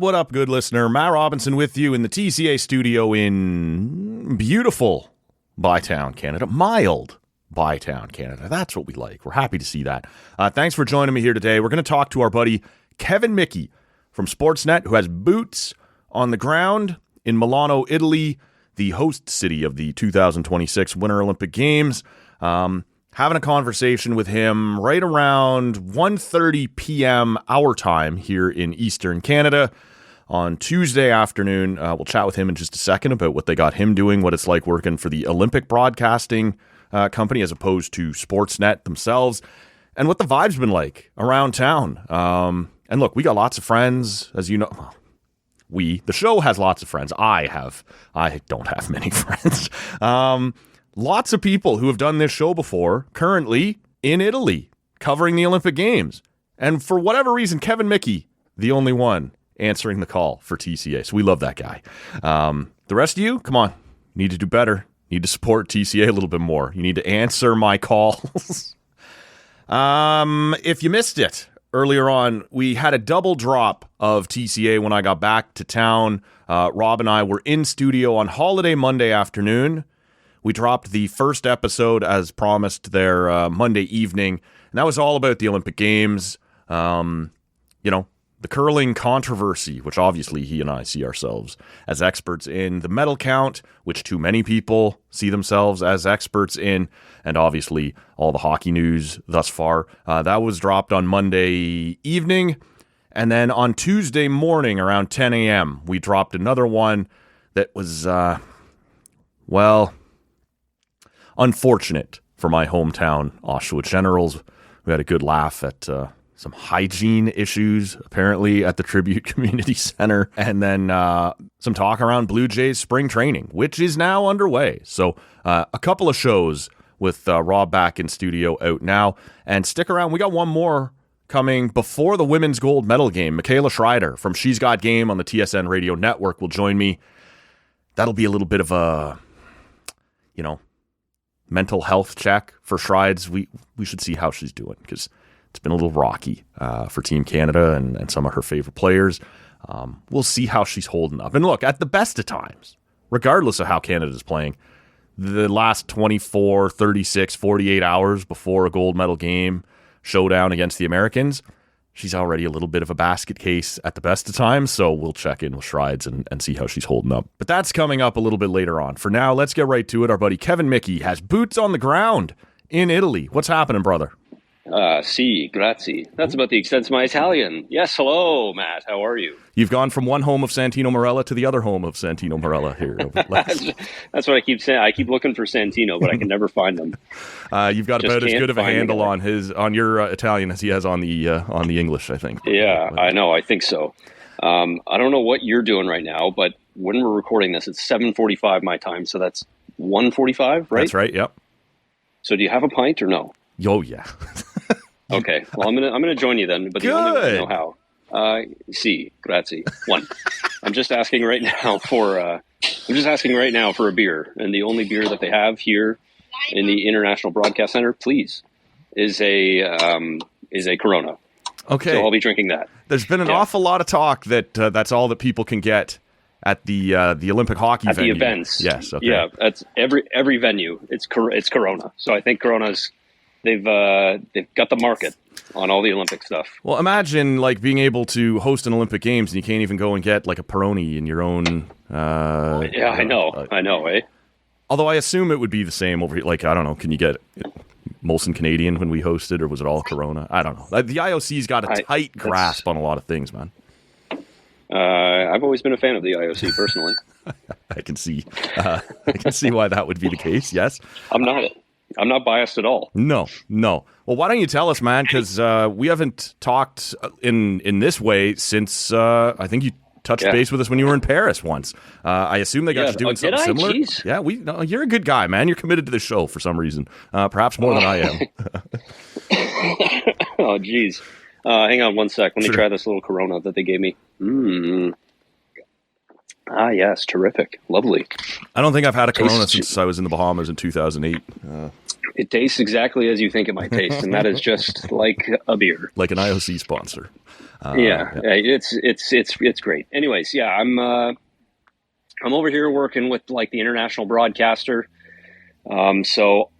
What up, good listener? Matt Robinson with you in the TCA studio in beautiful Bytown, Canada. Mild Bytown, Canada. That's what we like. We're happy to see that. Thanks for joining me here today. We're going to talk to our buddy Kevin Michie from Sportsnet, who has boots on the ground in Milano, Italy, the host city of the 2026 Winter Olympic Games. Having a conversation with him right around 1:30 p.m. our time here in Eastern Canada on Tuesday afternoon. We'll chat with him in just a second about what they got him doing, what it's like working for the Olympic broadcasting company as opposed to Sportsnet themselves, and what the vibe's been like around town. And look, we got lots of friends, as you know. The show has lots of friends. I don't have many friends. Lots of people who have done this show before, currently in Italy, covering the Olympic Games. And for whatever reason, Kevin Michie, the only one answering the call for TCA. So we love that guy. The rest of you, come on, need to do better. Need to support TCA a little bit more. You need to answer my calls. If you missed it earlier on, we had a double drop of TCA when I got back to town. Rob and I were in studio on holiday Monday afternoon. We dropped the first episode as promised there Monday evening, and that was all about the Olympic Games. The curling controversy, which obviously he and I see ourselves as experts in, the medal count, which too many people see themselves as experts in, and obviously all the hockey news thus far. That was dropped on Monday evening, and then on Tuesday morning around 10 a.m., we dropped another one that was, unfortunate for my hometown, Oshawa Generals. We had a good laugh at some hygiene issues, apparently, at the Tribute Community Center. And then some talk around Blue Jays spring training, which is now underway. So a couple of shows with Rob back in studio out now. And stick around. We got one more coming before the women's gold medal game. Michaela Schreider from She's Got Game on the TSN Radio Network will join me. That'll be a little bit of a, mental health check for Schreids. We should see how she's doing, because it's been a little rocky for Team Canada and some of her favorite players. We'll see how she's holding up. And look, at the best of times, regardless of how Canada's playing, the last 24, 36, 48 hours before a gold medal game showdown against the Americans, she's already a little bit of a basket case at the best of times, so we'll check in with Schreids and see how she's holding up. But that's coming up a little bit later on. For now, let's get right to it. Our buddy Kevin Michie has boots on the ground in Italy. What's happening, brother? Sì, grazie. That's about the extent of my Italian. Yes, hello, Matt. How are you? You've gone from one home of Santino Marella to the other home of Santino Marella here. That's what I keep saying. I keep looking for Santino, but I can never find them. You've got about as good of a handle on your Italian as he has on the English, I think. Yeah, I know. I think so. I don't know what you're doing right now, but when we're recording this, it's 7:45 my time, so that's 1:45, right? That's right. Yep. So do you have a pint or no? Oh yeah. Okay. Well, I'm gonna join you then, but the only way I know how. Sì, grazie. One. I'm just asking right now for a beer, and the only beer that they have here in the International Broadcast Center, please, is a Corona. Okay. So I'll be drinking that. There's been an awful lot of talk that that's all that people can get at the Olympic hockey at venue. The events. Yes. Okay. Yeah. That's every venue. It's Corona. So I think Corona's. They've got the market on all the Olympic stuff. Well, imagine being able to host an Olympic Games and you can't even go and get a Peroni in your own. I know, eh? Although I assume it would be the same over here. I don't know. Can you get Molson Canadian when we hosted, or was it all Corona? I don't know. The IOC's got a tight grasp on a lot of things, man. I've always been a fan of the IOC personally. I can see why that would be the case. Yes, I'm not biased at all. No. Well, why don't you tell us, man? Because we haven't talked in this way since I think you touched base with us when you were in Paris once. I assume they got you doing something similar. Jeez. Yeah, you're a good guy, man. You're committed to the show for some reason, perhaps more than I am. Oh, geez. Hang on one sec. Let me try this little Corona that they gave me. Ah, yes, terrific, lovely. I don't think I've had a Corona since I was in the Bahamas in 2008. It tastes exactly as you think it might taste, and that is just like a beer, like an IOC sponsor. It's great. Anyways, yeah, I'm over here working with like the international broadcaster. So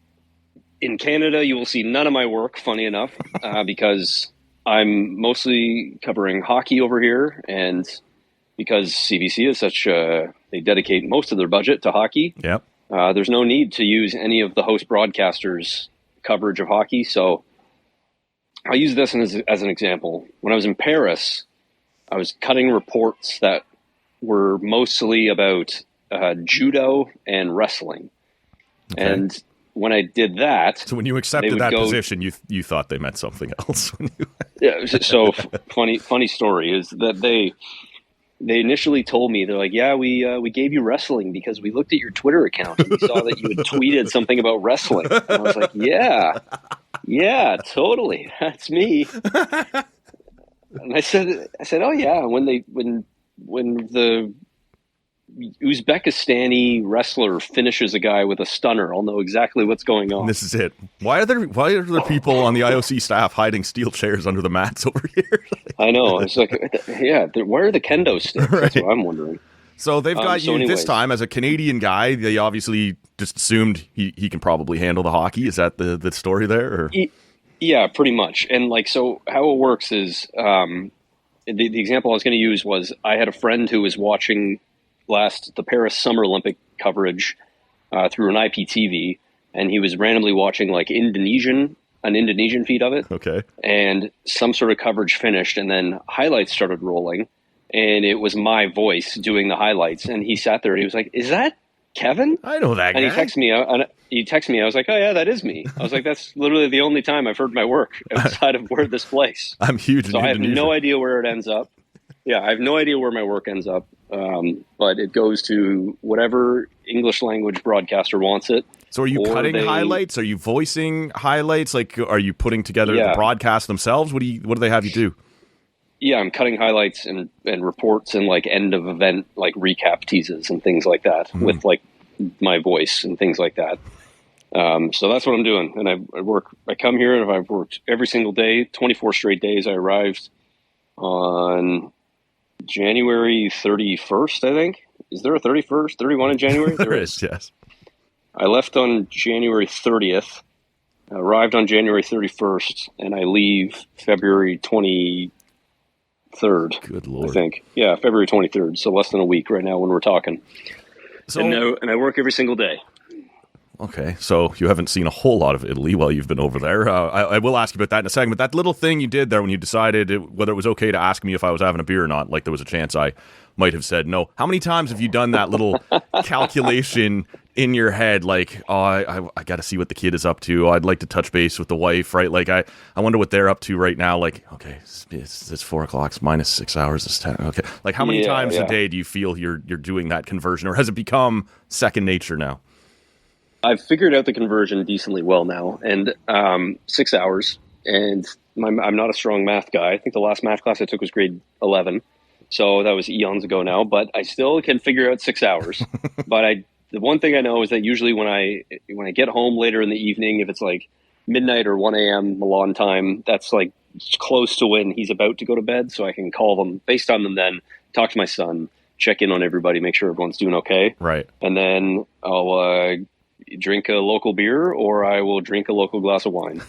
in Canada, you will see none of my work, funny enough, because I'm mostly covering hockey over here, and because CBC is such they dedicate most of their budget to hockey. Yep. There's no need to use any of the host broadcasters' coverage of hockey. So I'll use this as an example. When I was in Paris, I was cutting reports that were mostly about judo and wrestling. Okay. And when I did that... So when you accepted that position, you thought they meant something else. Yeah. So funny story is that they initially told me, they're like, yeah, we gave you wrestling because we looked at your Twitter account and we saw that you had tweeted something about wrestling. And I was like, yeah, totally. That's me. And I said, oh yeah. When the Uzbekistani wrestler finishes a guy with a stunner, I'll know exactly what's going on. This is it. Why are there people on the IOC staff hiding steel chairs under the mats over here? I know. It's like, yeah, where are the kendo sticks? Right. That's what I'm wondering. So they've got you this time as a Canadian guy. They obviously just assumed he can probably handle the hockey. Is that the story there? Or? Yeah, pretty much. And like, so how it works is the example I was going to use was I had a friend who was watching the Paris Summer Olympic coverage through an IPTV, and he was randomly watching like an Indonesian feed of it. Okay. And some sort of coverage finished, and then highlights started rolling, and it was my voice doing the highlights. And he sat there and he was like, "Is that Kevin?" I know that guy. And he texted me. I was like, "Oh yeah, that is me." I was like, "That's literally the only time I've heard my work outside of this place." I'm huge. So I have no idea where it ends up. Yeah, I have no idea where my work ends up, but it goes to whatever English language broadcaster wants it. So are you cutting highlights? Are you voicing highlights? Like, are you putting together the broadcast themselves? What do they have you do? Yeah, I'm cutting highlights and reports and like end of event, like recap teases and things like that with like my voice and things like that. So that's what I'm doing. And I come here and I've worked every single day, 24 straight days. I arrived on January 31st, I think. Is there a 31st, 31 in January? There is, yes. I left on January 30th, arrived on January 31st, and I leave February 23rd. Good Lord. I think. Yeah, February 23rd, so less than a week right now when we're talking. So, and I work every single day. Okay, so you haven't seen a whole lot of Italy while you've been over there. I will ask you about that in a second, but that little thing you did there when you decided whether it was okay to ask me if I was having a beer or not, like there was a chance I might have said no. How many times have you done that little calculation in your head, like, oh, I got to see what the kid is up to. I'd like to touch base with the wife, right? Like, I wonder what they're up to right now. Like, okay, it's 4 o'clock, it's minus 6 hours, it's 10. Okay, like how many times a day do you feel you're doing that conversion, or has it become second nature now? I've figured out the conversion decently well now, and 6 hours, and I'm not a strong math guy. I think the last math class I took was grade 11, so that was eons ago now, but I still can figure out 6 hours. But the one thing I know is that usually when I get home later in the evening, if it's like midnight or 1 a.m. Milan time, that's like close to when he's about to go to bed, so I can call them, FaceTime them then, talk to my son, check in on everybody, make sure everyone's doing okay. Right. And then I'll drink a local beer, or I will drink a local glass of wine.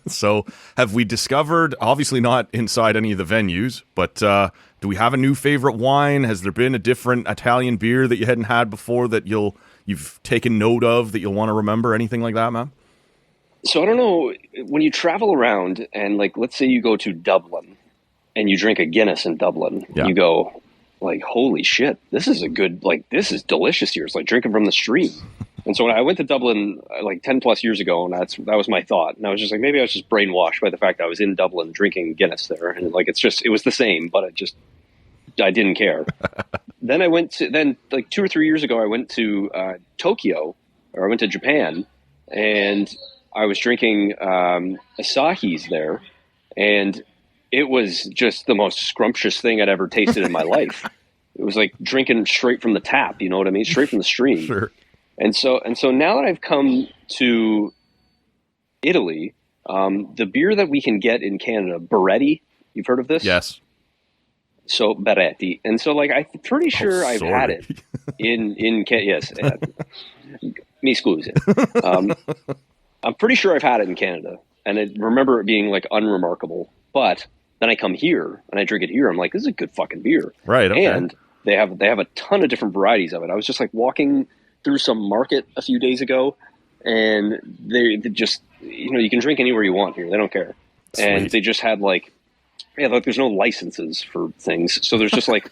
So have we discovered, obviously not inside any of the venues, but do we have a new favorite wine? Has there been a different Italian beer that you hadn't had before that you've taken note of that you'll want to remember? Anything like that, man? So I don't know, when you travel around and like, let's say you go to Dublin and you drink a Guinness in Dublin, you go like, holy shit, this is this is delicious here. It's like drinking from the stream. And so when I went to Dublin like 10 plus years ago, and that was my thought. And I was just like, maybe I was just brainwashed by the fact that I was in Dublin drinking Guinness there. And like, it was the same, but I didn't care. Then like 2 or 3 years ago, I went to Tokyo, or I went to Japan, and I was drinking Asahis there. And it was just the most scrumptious thing I'd ever tasted in my life. It was like drinking straight from the tap, you know what I mean? Straight from the stream. Sure. And so now that I've come to Italy, the beer that we can get in Canada, Beretti, you've heard of this? Yes. So Beretti, and so like I'm pretty sure I've had it in yes. Mi scusi. I'm pretty sure I've had it in Canada, and I remember it being like unremarkable. But then I come here and I drink it here. I'm like, this is a good fucking beer, right? Okay. And they have a ton of different varieties of it. I was just like walking through some market a few days ago, and they just, you can drink anywhere you want here. They don't care. Sweet. And they just had like there's no licenses for things, so there's just like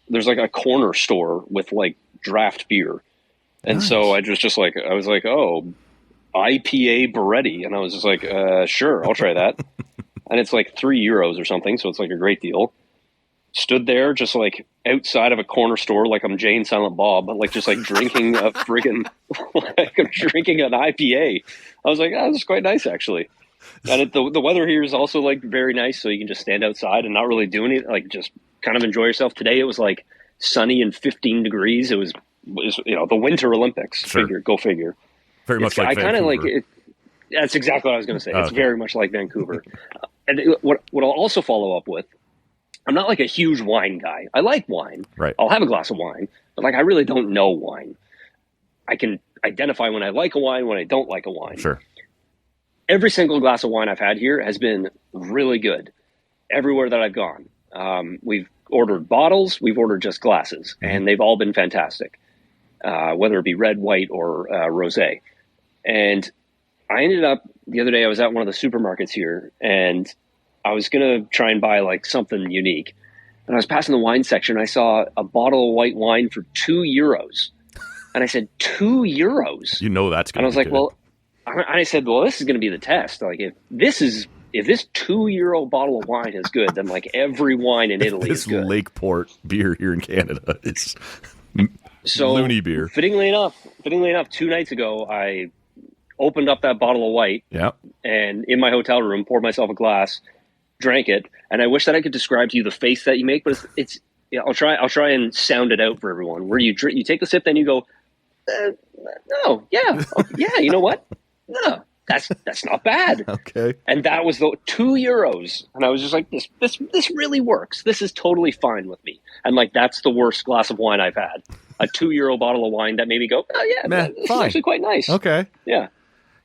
there's like a corner store with like draft beer, and nice. So I was like, oh, IPA Beretti, and I was just like, sure, I'll try that. And it's like €3 or something, so it's like a great deal. Stood there just like outside of a corner store, like I'm Jane Silent Bob, but like just like drinking a friggin' like I'm drinking an IPA. I was like, this is quite nice actually. And the weather here is also like very nice, so you can just stand outside and not really do anything, like just kind of enjoy yourself. Today it was like sunny and 15 degrees. It was the Winter Olympics. Sure. Go figure. Very much like Vancouver. I kind of like it. That's exactly what I was going to say. It's very much like Vancouver. And what I'll also follow up with, I'm not like a huge wine guy. I like wine. Right. I'll have a glass of wine, but like I really don't know wine. I can identify when I like a wine, when I don't like a wine. Sure. Every single glass of wine I've had here has been really good everywhere that I've gone. We've ordered bottles, we've ordered just glasses, and they've all been fantastic, whether it be red, white, or rosé. And I ended up, the other day I was at one of the supermarkets here, and I was going to try and buy like something unique. And I was passing the wine section, and I saw a bottle of white wine for €2. And I said, €2? You know that's going to be And I was like, good. well, I said, well, this is going to be the test. Like, if this €2 bottle of wine is good, then like every wine in Italy is good. This Lakeport beer here in Canada is loony beer. Fittingly enough, 2 nights ago, I opened up that bottle of white, and in my hotel room, poured myself a glass, drank it, and I wish that I could describe to you the face that you make, but it's I'll try and sound it out for everyone. Where you take the sip, then you go, no, yeah, you know what? No, that's not bad. Okay. And that was the €2, and I was just like, this really works. This is totally fine with me. And like that's the worst glass of wine I've had. A €2 bottle of wine that made me go, oh yeah, this is actually quite nice. Okay. Yeah.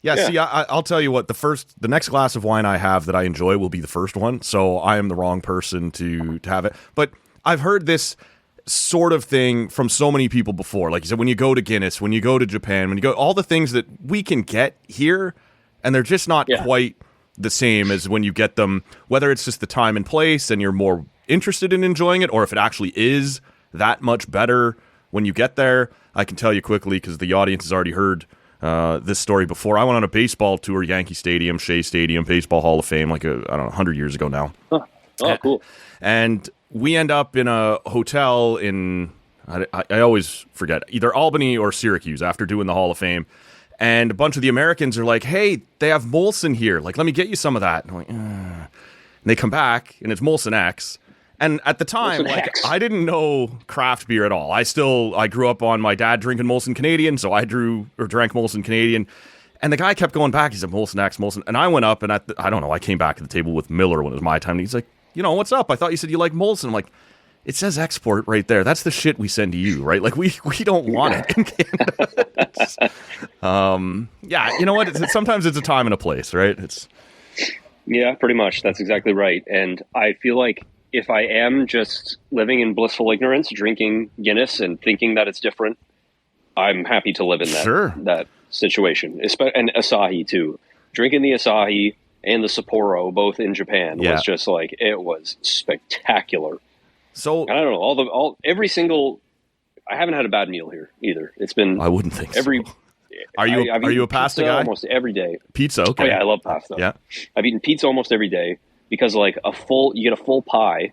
See, I'll tell you what, the next glass of wine I have that I enjoy will be the first one, so I am the wrong person to have it. But I've heard this sort of thing from so many people before. Like you said, when you go to Guinness, when you go to Japan, when you go, all the things that we can get here, and they're just not quite the same as when you get them, whether it's just the time and place and you're more interested in enjoying it, or if it actually is that much better when you get there. I can tell you quickly, because the audience has already heard this story before. I went on a baseball tour, Yankee Stadium, Shea Stadium, Baseball Hall of Fame, like 100 years ago now. Oh, cool. And we end up in a hotel in, I always forget, either Albany or Syracuse after doing the Hall of Fame. And a bunch of the Americans are like, hey, they have Molson here. Like, let me get you some of that. And I'm like, And they come back, and it's Molson X. And at the time, I didn't know craft beer at all. I grew up on my dad drinking Molson Canadian, so I drank Molson Canadian. And the guy kept going back. He said, Molson X, Molson. And I went up, and I came back to the table with Miller when it was my time. And he's like, what's up? I thought you said you like Molson. I'm like, it says export right there. That's the shit we send to you, right? Like, we don't want it in Canada. You know what? Sometimes it's a time and a place, right? Yeah, pretty much. That's exactly right. And I feel like if I am just living in blissful ignorance, drinking Guinness and thinking that it's different, I'm happy to live in that situation. And Asahi, too. Drinking the Asahi and the Sapporo, both in Japan, was just like, it was spectacular. So and I don't know, I haven't had a bad meal here either. It's been, I wouldn't think so. Are you a pasta guy? Almost every day. Pizza, okay. Oh yeah, I love pasta. Yeah. I've eaten pizza almost every day because like you get a full pie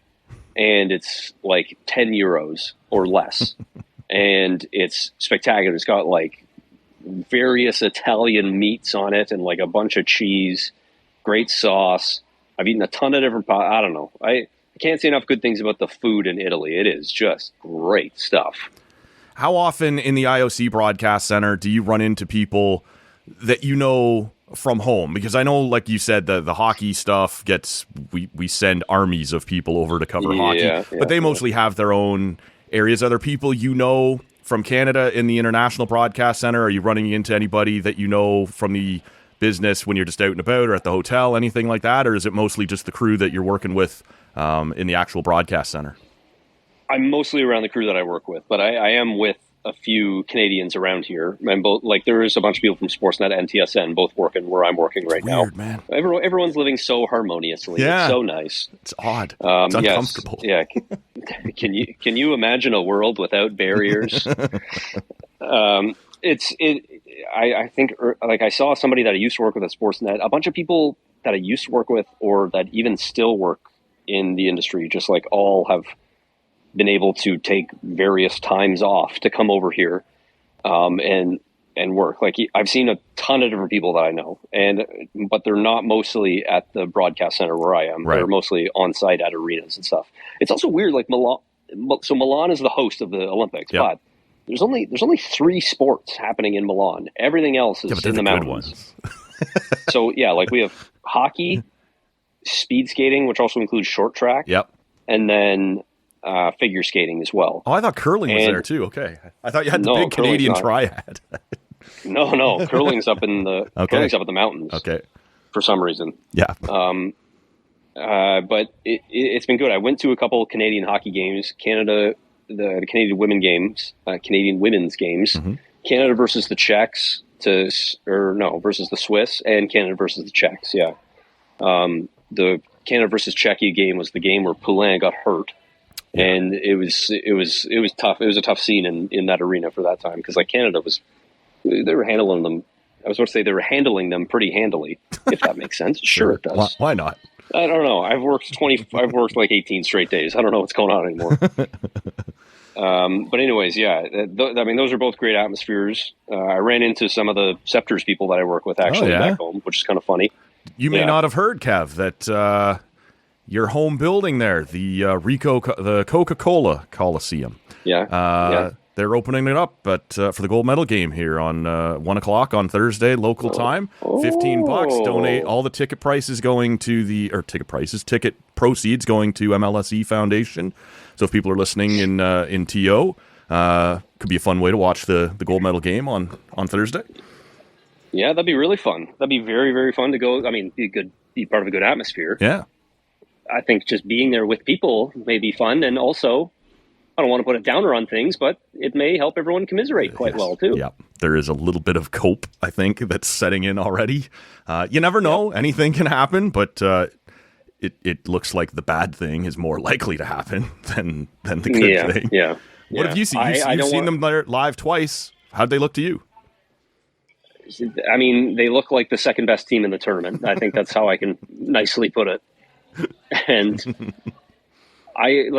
and it's like €10 or less. And it's spectacular. It's got like various Italian meats on it and like a bunch of cheese, great sauce. I've eaten a ton of different I don't know. I can't say enough good things about the food in Italy. It is just great stuff. How often in the IOC Broadcast Center do you run into people that from home? Because I know, like you said, the hockey stuff we send armies of people over to cover hockey, but they mostly have their own areas. Are there people from Canada in the International Broadcast Center? Are you running into anybody that you know from the business when you're just out and about or at the hotel, anything like that? Or is it mostly just the crew that you're working with in the actual broadcast center? I'm mostly around the crew that I work with, but I am with a few Canadians around here. And both, like, there is a bunch of people from Sportsnet and TSN both working where I'm working right now. Weird, man. Everyone's living so harmoniously. Yeah. It's so nice. It's odd. It's uncomfortable. Yes, yeah. Can you imagine a world without barriers? I think, like, I saw somebody that I used to work with at Sportsnet, a bunch of people that I used to work with or that even still work in the industry, just like all have been able to take various times off to come over here and work. Like, I've seen a ton of different people that I know, but they're not mostly at the broadcast center where I am. Right. They're mostly on site at arenas and stuff. It's also weird, like Milan is the host of the Olympics, but there's only 3 sports happening in Milan. Everything else is in the mountains. So yeah, like we have hockey, speed skating, which also includes short track. Yep. And then figure skating as well. Oh, I thought curling was there too. Okay, I thought you had the big Canadian triad. No, curling's up in the curling's up in the mountains. Okay, for some reason. Yeah. But it's been good. I went to a couple Canadian hockey games. The Canadian women's games. Mm-hmm. Canada versus the Czechs versus the Swiss, and Canada versus the Czechs. Yeah. The Canada versus Czechia game was the game where Poulin got hurt. And it was tough. It was a tough scene in that arena for that time because, like, Canada they were handling them. I was going to say they were handling them pretty handily, if that makes sense. Sure, it does. Why not? I don't know. I've worked like 18 straight days. I don't know what's going on anymore. But anyways, yeah. Those are both great atmospheres. I ran into some of the Scepters people that I work with actually back home, which is kind of funny. You may not have heard, Kev, that. Your home building there, the Coca-Cola Coliseum. Yeah. They're opening it up for the gold medal game here on 1:00 on Thursday, local time. $15. Donate all the ticket proceeds going to ticket proceeds going to MLSE Foundation. So if people are listening in TO, could be a fun way to watch the gold medal game on Thursday. Yeah, that'd be really fun. That'd be very, very fun to go. I mean, be part of a good atmosphere. Yeah. I think just being there with people may be fun, and also, I don't want to put a downer on things, but it may help everyone commiserate quite well too. Yeah, there is a little bit of cope, I think, that's setting in already. You never know; anything can happen, but it looks like the bad thing is more likely to happen than the good thing. Yeah. What have you seen? You've seen them live twice. How'd they look to you? I mean, they look like the second best team in the tournament. I think that's how I can nicely put it. And I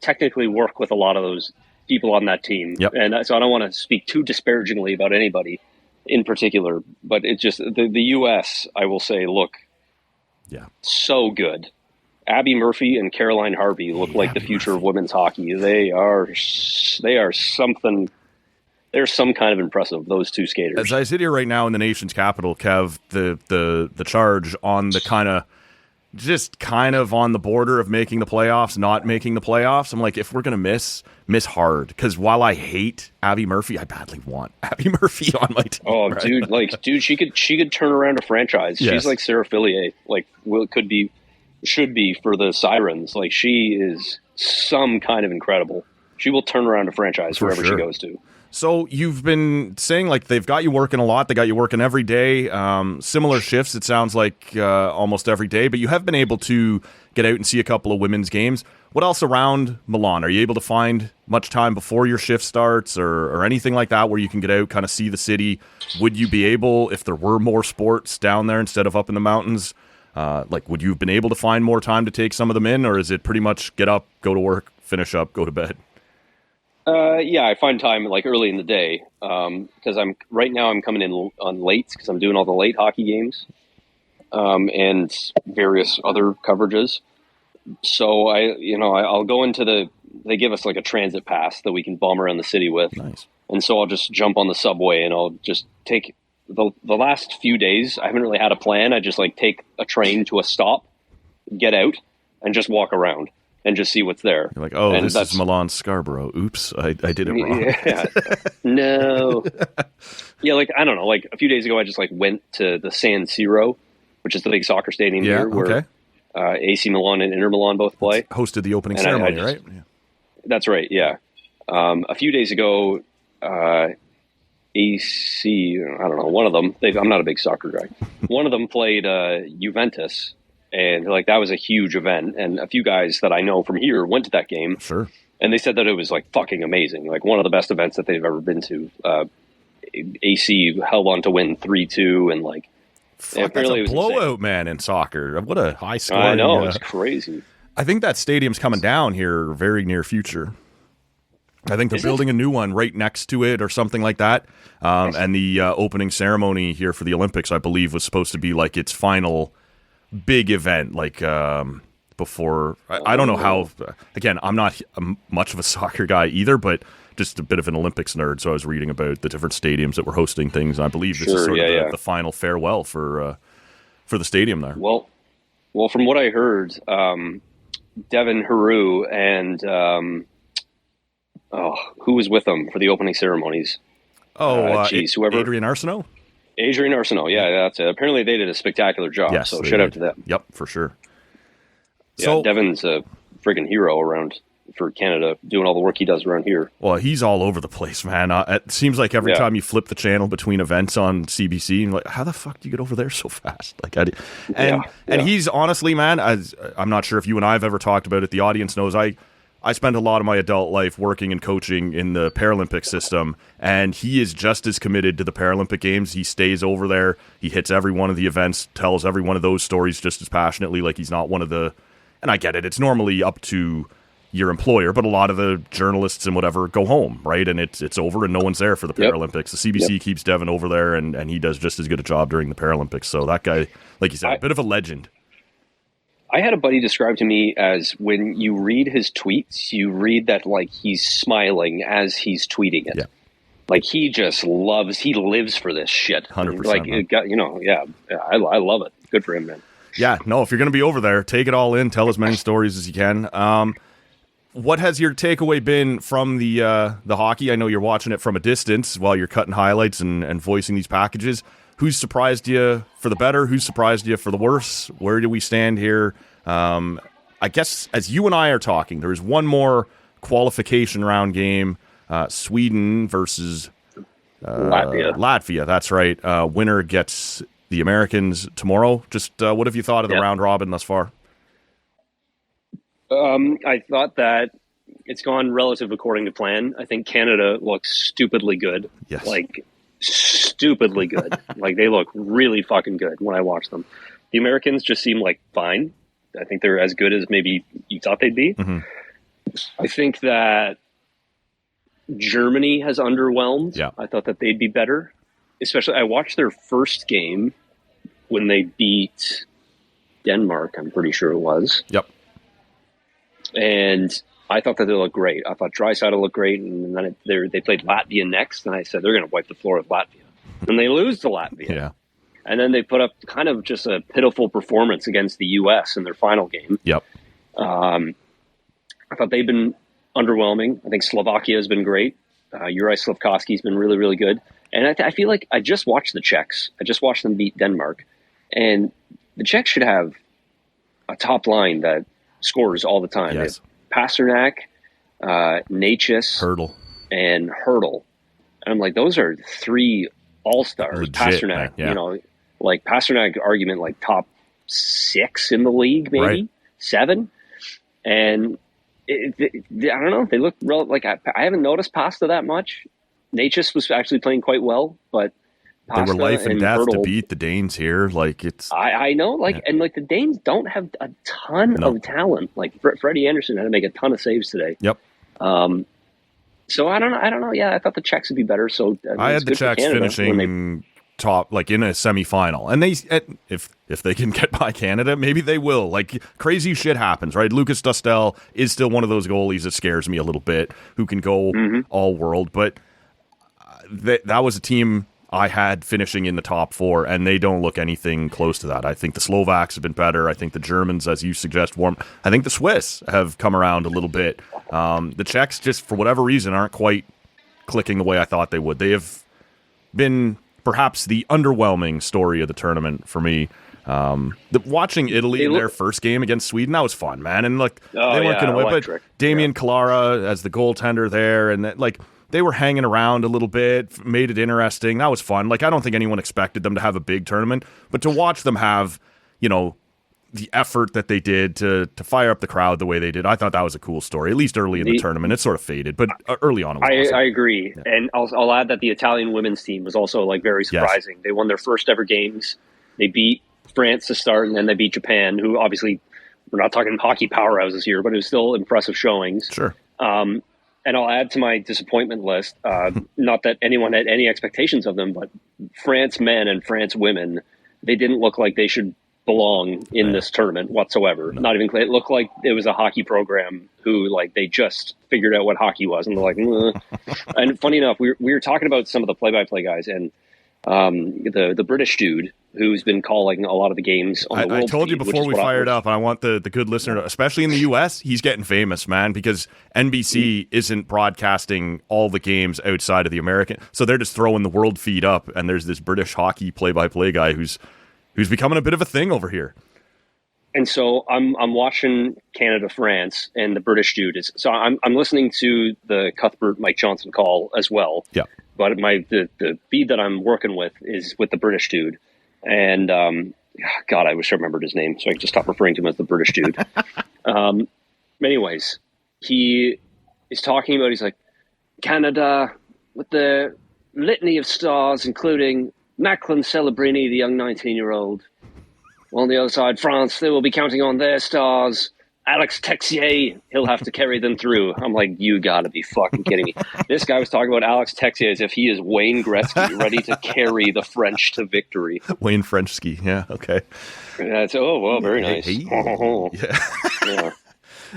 technically work with a lot of those people on that team. Yep. And so I don't want to speak too disparagingly about anybody in particular, but it's just the US, I will say, look so good. Abby Murphy and Caroline Harvey look like the future of women's hockey. They are something. They're some kind of impressive, those two skaters. As I sit here right now in the nation's capital, Kev, the charge on the kind of on the border of making the playoffs, not making the playoffs. I'm like, if we're going to miss hard. Because while I hate Abby Murphy, I badly want Abby Murphy on my team. Oh, right? dude, she could turn around a franchise. Yes. She's like Sarah Fillier, should be for the Sirens. Like, she is some kind of incredible. She will turn around a franchise wherever she goes to. So you've been saying, like, they've got you working a lot. They got you working every day. Similar shifts, it sounds like, almost every day. But you have been able to get out and see a couple of women's games. What else around Milan? Are you able to find much time before your shift starts or anything like that where you can get out, kind of see the city? Would you be able, if there were more sports down there instead of up in the mountains, would you have been able to find more time to take some of them in? Or is it pretty much get up, go to work, finish up, go to bed? I find time like early in the day because I'm coming in on late because I'm doing all the late hockey games and various other coverages. So I'll go into they give us like a transit pass that we can bomb around the city with. Nice. And so I'll just jump on the subway and I'll just take the last few days, I haven't really had a plan. I just like take a train to a stop, get out, and just walk around and just see what's there. You're like, oh, and this is Milan Scarborough. Oops, I did it wrong. Yeah, no. Yeah, like, I don't know. Like, a few days ago, I just, like, went to the San Siro, which is the big soccer stadium here where AC Milan and Inter Milan both play. It's hosted the opening ceremony, right? Yeah. That's right, yeah. A few days ago, AC, I don't know, one of them, I'm not a big soccer guy. One of them played Juventus, and like that was a huge event. And a few guys that I know from here went to that game. Sure. And they said that it was like fucking amazing. Like one of the best events that they've ever been to. AC held on to win 3-2 and like that's a blowout, man, in soccer. What a high score. I know, it's crazy. I think that stadium's coming down here very near future. I think they're building a new one right next to it or something like that. And the opening ceremony here for the Olympics, I believe, was supposed to be like its final big event, like before. I don't know how. Again, I'm not much of a soccer guy either, but just a bit of an Olympics nerd. So I was reading about the different stadiums that were hosting things. And I believe this is sort of the final farewell for the stadium there. Well, from what I heard, Devin Haru and who was with them for the opening ceremonies? Whoever. Adrian Arsenault? Adrian Arsenault, yeah, that's it. Apparently they did a spectacular job, so shout out to them. Yep, for sure. Yeah, so, Devin's a friggin' hero around for Canada, doing all the work he does around here. Well, he's all over the place, man. It seems like every time you flip the channel between events on CBC, you're like, how the fuck do you get over there so fast? Like, and he's honestly, man, I'm not sure if you and I have ever talked about it. The audience knows I spent a lot of my adult life working and coaching in the Paralympic system, and he is just as committed to the Paralympic Games. He stays over there. He hits every one of the events, tells every one of those stories just as passionately. Like, he's not one of the, and I get it, it's normally up to your employer, but a lot of the journalists and whatever go home, right? And it's over and no one's there for the Paralympics. The CBC keeps Devin over there, and he does just as good a job during the Paralympics. So that guy, like you said, a bit of a legend. I had a buddy describe to me as when you read his tweets, you read that like he's smiling as he's tweeting it. Yeah. Like he just lives for this shit. 100%. Like, I love it. Good for him, man. Yeah, no, if you're going to be over there, take it all in. Tell as many stories as you can. What has your takeaway been from the hockey? I know you're watching it from a distance while you're cutting highlights and voicing these packages. Who's surprised you for the better? Who's surprised you for the worse? Where do we stand here? I guess as you and I are talking, there is one more qualification round game. Sweden versus Latvia. That's right. Winner gets the Americans tomorrow. Just what have you thought of the round robin thus far? I thought that it's gone relative according to plan. I think Canada looks stupidly good. Yes. Like, stupidly good. Like, they look really fucking good when I watch them. The Americans just seem like fine. I think they're as good as maybe you thought they'd be. Mm-hmm. I think that Germany has underwhelmed. Yeah. I thought that they'd be better. Especially, I watched their first game when they beat Denmark, I'm pretty sure it was. Yep. And I thought that they looked great. I thought Draisaitl looked great, and then they played Latvia next, and I said they're going to wipe the floor with Latvia. And they lose to Latvia. Yeah. And then they put up kind of just a pitiful performance against the U.S. in their final game. Yep. I thought they've been underwhelming. I think Slovakia has been great. Juraj Slafkovsky's been really, really good. And I feel like I just watched the Czechs. I just watched them beat Denmark. And the Czechs should have a top line that scores all the time. Yes. Pasternak, Natchez, and Hurdle. And I'm like, those are three all-stars. Legit, Pasternak, yeah. Like Pasternak argument, like top 6 in the league, maybe 7. And I don't know. They look like I haven't noticed Pasta that much. Natchez was actually playing quite well, but Pasta they were life and death Hurdle, to beat the Danes here. Like it's, I know, and the Danes don't have a ton of talent. Like Freddie Anderson had to make a ton of saves today. Yep. So I don't know. Yeah, I thought the Czechs would be better. So I had the Czechs finishing top, like in a semifinal, and they, if they can get by Canada, maybe they will. Like crazy shit happens, right? Lucas Dostal is still one of those goalies that scares me a little bit, who can go all world, but that was a team I had finishing in the top 4, and they don't look anything close to that. I think the Slovaks have been better. I think the Germans, as you suggest, warm. I think the Swiss have come around a little bit. The Czechs, just for whatever reason, aren't quite clicking the way I thought they would. They have been perhaps the underwhelming story of the tournament for me. Watching Italy in their first game against Sweden, that was fun, man. And look, they weren't going to win, but Damian Callara as the goaltender there, and they were hanging around a little bit, made it interesting. That was fun. Like, I don't think anyone expected them to have a big tournament, but to watch them have, the effort that they did to fire up the crowd the way they did, I thought that was a cool story, at least early in the tournament. It sort of faded, but early on it was awesome. I agree. Yeah. And I'll add that the Italian women's team was also very surprising. Yes. They won their first ever games. They beat France to start, and then they beat Japan, who obviously, we're not talking hockey powerhouses here, but it was still impressive showings. Sure. And I'll add to my disappointment list, not that anyone had any expectations of them, but France men and France women, they didn't look like they should belong in this tournament whatsoever. No. Not even, it looked like it was a hockey program who they just figured out what hockey was, and they're like, And funny enough, we were talking about some of the play-by-play guys, and the British dude who's been calling a lot of the games on the world I told feed, you before we fired up, and I want the good listener, especially in the U.S., he's getting famous, man, because NBC isn't broadcasting all the games outside of the American, so they're just throwing the world feed up, and there's this British hockey play-by-play guy who's becoming a bit of a thing over here. And so I'm watching Canada France, and the British dude is. So I'm listening to the Cuthbert Mike Johnson call as well. Yeah. But the feed that I'm working with is with the British dude, and God, I wish I remembered his name, so I could just stop referring to him as the British dude. Anyways, he is talking about. He's like, Canada with the litany of stars, including Macklin Celebrini, the young 19-year-old. Well, on the other side, France, they will be counting on their stars. Alex Texier, he'll have to carry them through. I'm like, you gotta be fucking kidding me. This guy was talking about Alex Texier as if he is Wayne Gretzky, ready to carry the French to victory. Wayne Frenchski, yeah, okay. Very nice. Yeah.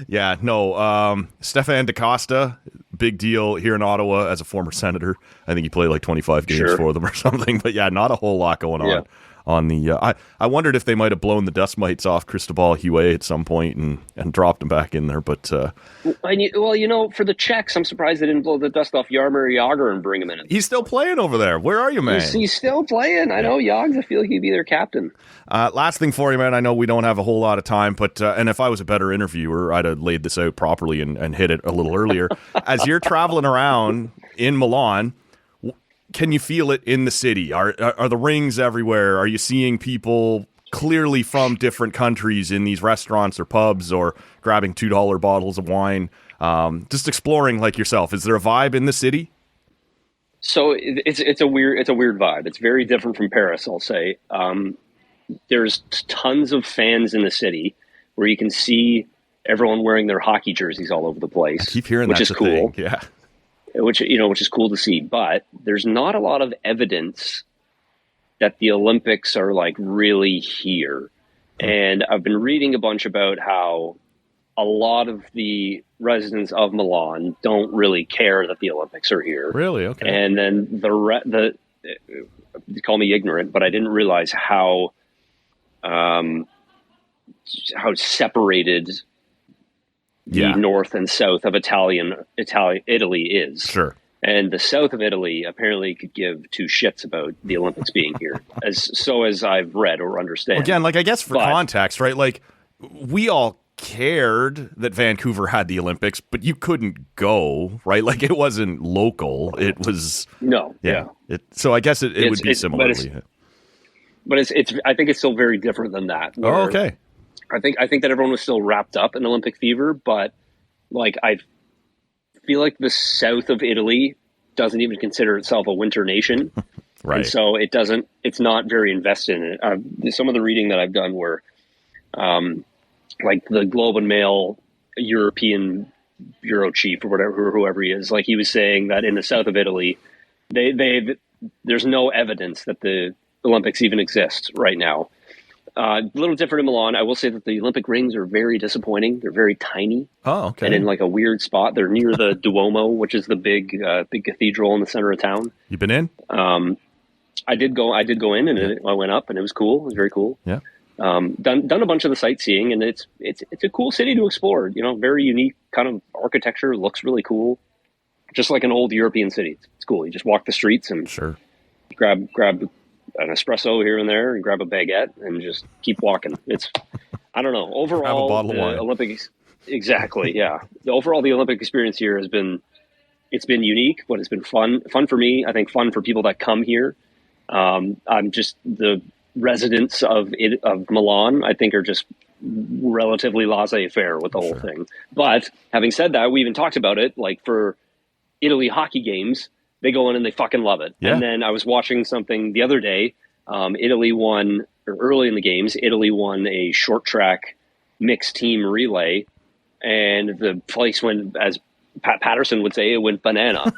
Yeah, no, Stefan DaCosta, big deal here in Ottawa as a former senator. I think he played 25 games for them or something, but yeah, not a whole lot going on. On the, I wondered if they might have blown the dust mites off Cristobal Huet at some point and dropped him back in there, but for the Czechs, I'm surprised they didn't blow the dust off Jaromir Jagr and bring him in. He's still playing over there. Where are you, man? He's still playing. I know Jags. I feel like he'd be their captain. Last thing for you, man. I know we don't have a whole lot of time, but and if I was a better interviewer, I'd have laid this out properly and hit it a little earlier. As you're traveling around in Milan, can you feel it in the city? Are the rings everywhere? Are you seeing people clearly from different countries in these restaurants or pubs, or grabbing $2 bottles of wine? Just exploring like yourself. Is there a vibe in the city? So it's a weird vibe. It's very different from Paris, I'll say. There's tons of fans in the city where you can see everyone wearing their hockey jerseys all over the place. I keep hearing which is cool. Thing. Yeah. Which is cool to see, but there's not a lot of evidence that the Olympics are really here. And I've been reading a bunch about how a lot of the residents of Milan don't really care that the Olympics are here. Really? Okay. And then you call me ignorant, but I didn't realize how separated the north and south of Italy is. Sure. And the south of Italy apparently could give two shits about the Olympics being here, as I've read or understand. Again, I guess for context, right? We all cared that Vancouver had the Olympics, but you couldn't go, right? It wasn't local. It was no. Yeah. So I guess it would be similarly. But it's I think it's still very different than that. Oh, okay. I think that everyone was still wrapped up in Olympic fever, but I feel like the south of Italy doesn't even consider itself a winter nation. Right. And so it's not very invested in it. Some of the reading that I've done were the Globe and Mail European bureau chief or whoever he is, he was saying that in the south of Italy, there's no evidence that the Olympics even exist right now. A little different in Milan. I will say that the Olympic rings are very disappointing. They're very tiny. Oh, okay. And in a weird spot. They're near the Duomo, which is the big cathedral in the center of town. You been in? I did go in, and I went up, and it was cool. It was very cool. Yeah. Done a bunch of the sightseeing, and it's a cool city to explore. You know, very unique kind of architecture. Looks really cool, just like an old European city. It's cool. You just walk the streets and grab an espresso here and there, and grab a baguette, and just keep walking. It's I don't know. Overall, have a bottle of wine. Olympics. Exactly. Yeah. The Olympic experience here has been unique, but it's been fun for me. I think fun for people that come here. I'm just the residents of Milan, I think, are just relatively laissez-faire with the whole thing. But having said that, we even talked about it, like for Italy hockey games, they go in and they fucking love it. Yeah. And then I was watching something the other day. Italy won, or early in the games, Italy won a short track mixed team relay, and the place went, as Pat Patterson would say, it went banana.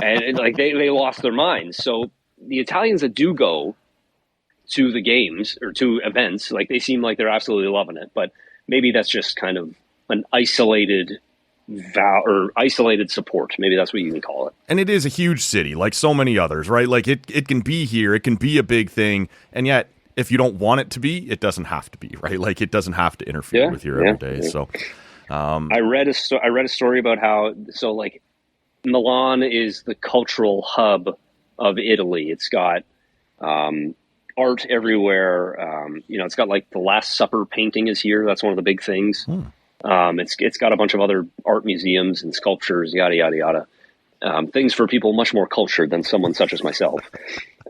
And like they lost their minds. So the Italians that do go to the games or to events, like they seem like they're absolutely loving it. But maybe that's just kind of an isolated isolated support. Maybe that's what you can call it. And it is a huge city, like so many others, right? Like it can be here, it can be a big thing, and yet if you don't want it to be, it doesn't have to be, right? Like it doesn't have to interfere with your everyday. Yeah. So I read a story about how like Milan is the cultural hub of Italy. It's got art everywhere. It's got like the Last Supper painting is here. That's one of the big things. It's got a bunch of other art museums and sculptures, yada yada yada. Things for people much more cultured than someone such as myself.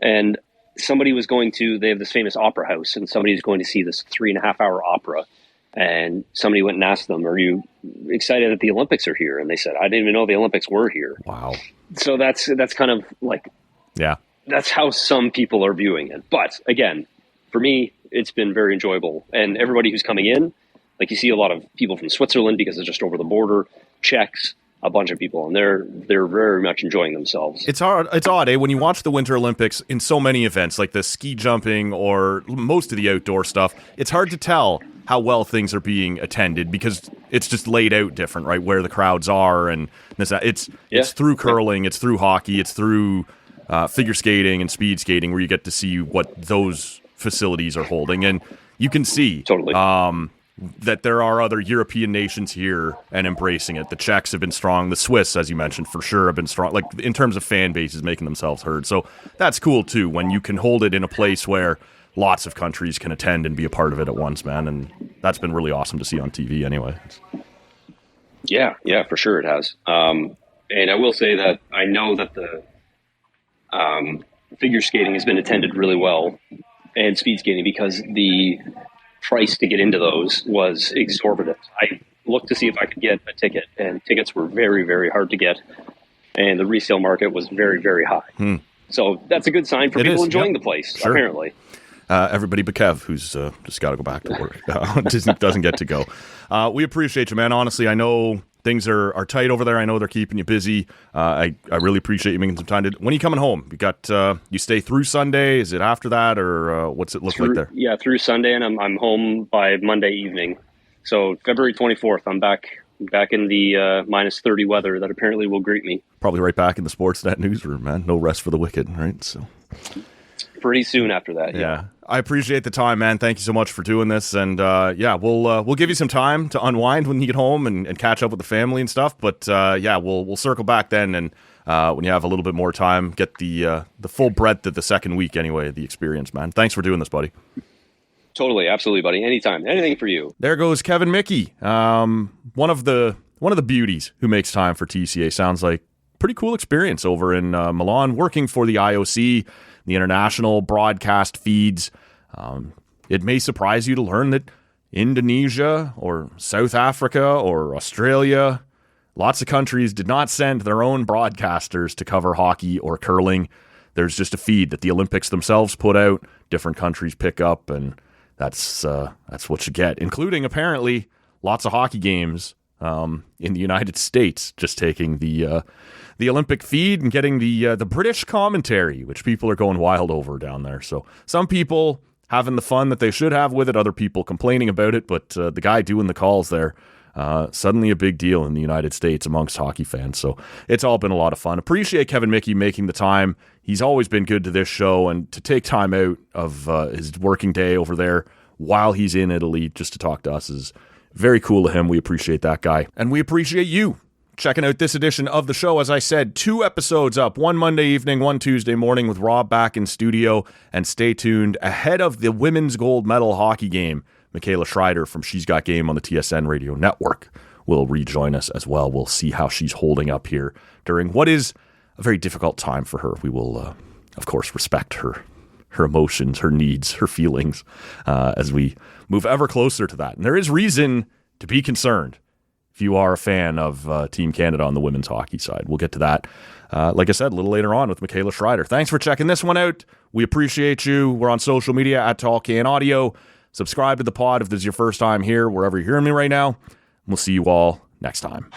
And somebody was they have this famous opera house, and somebody was going to see this 3.5-hour opera. And somebody went and asked them, "Are you excited that the Olympics are here?" And they said, "I didn't even know the Olympics were here." Wow. So that's kind of like, that's how some people are viewing it. But again, for me, it's been very enjoyable. And everybody who's coming in, like you see a lot of people from Switzerland because it's just over the border, Czechs, a bunch of people, and they're very much enjoying themselves. It's odd, when you watch the Winter Olympics in so many events, like the ski jumping or most of the outdoor stuff, it's hard to tell how well things are being attended because it's just laid out different, right? Where the crowds are, and it's through curling, it's through hockey, it's through figure skating and speed skating, where you get to see what those facilities are holding, and you can see totally that there are other European nations here and embracing it. The Czechs have been strong. The Swiss, as you mentioned, for sure have been strong, like in terms of fan bases making themselves heard. So that's cool too, when you can hold it in a place where lots of countries can attend and be a part of it at once, man. And that's been really awesome to see on TV anyway. Yeah, for sure it has. And I will say that I know that the figure skating has been attended really well, and speed skating, because the price to get into those was exorbitant. I looked to see if I could get a ticket, and tickets were very, very hard to get, and the resale market was very, very high. So that's a good sign for people enjoying the place, apparently. Everybody but Kev, who's just got to go back to work, doesn't get to go. We appreciate you, man. Honestly, I know things are tight over there. I know they're keeping you busy. I really appreciate you making some time. When are you coming home? You stay through Sunday? Is it after that, or what's it look like there? Yeah, through Sunday, and I'm home by Monday evening. So February 24th, I'm back in the minus 30 weather that apparently will greet me. Probably right back in the Sportsnet newsroom, man. No rest for the wicked, right? So pretty soon after that. Yeah. I appreciate the time, man. Thank you so much for doing this. And we'll give you some time to unwind when you get home and catch up with the family and stuff. But we'll circle back then, and when you have a little bit more time, get the full breadth of the second week anyway, the experience, man. Thanks for doing this, buddy. Totally, absolutely, buddy. Anytime, anything for you. There goes Kevin Michie, one of the beauties who makes time for TCA. Sounds like pretty cool experience over in Milan, working for the IOC, the international broadcast feeds. It may surprise you to learn that Indonesia or South Africa or Australia, lots of countries did not send their own broadcasters to cover hockey or curling. There's just a feed that the Olympics themselves put out, different countries pick up, and that's what you get, including apparently lots of hockey games in the United States, just taking the Olympic feed and getting the British commentary, which people are going wild over down there. So some people having the fun that they should have with it, other people complaining about it, but the guy doing the calls there, suddenly a big deal in the United States amongst hockey fans. So it's all been a lot of fun. Appreciate Kevin Michie making the time. He's always been good to this show, and to take time out of his working day over there while he's in Italy just to talk to us is very cool of him. We appreciate that guy. And we appreciate you checking out this edition of the show. As I said, 2 episodes up, one Monday evening, one Tuesday morning with Rob back in studio. And stay tuned ahead of the women's gold medal hockey game. Michaela Schreider from She's Got Game on the TSN radio network will rejoin us as well. We'll see how she's holding up here during what is a very difficult time for her. We will, of course, respect her emotions, her needs, her feelings as we move ever closer to that. And there is reason to be concerned if you are a fan of Team Canada on the women's hockey side. We'll get to that, like I said, a little later on with Michaela Schreider. Thanks for checking this one out. We appreciate you. We're on social media at Tall Can Audio. Subscribe to the pod if this is your first time here, wherever you're hearing me right now. We'll see you all next time.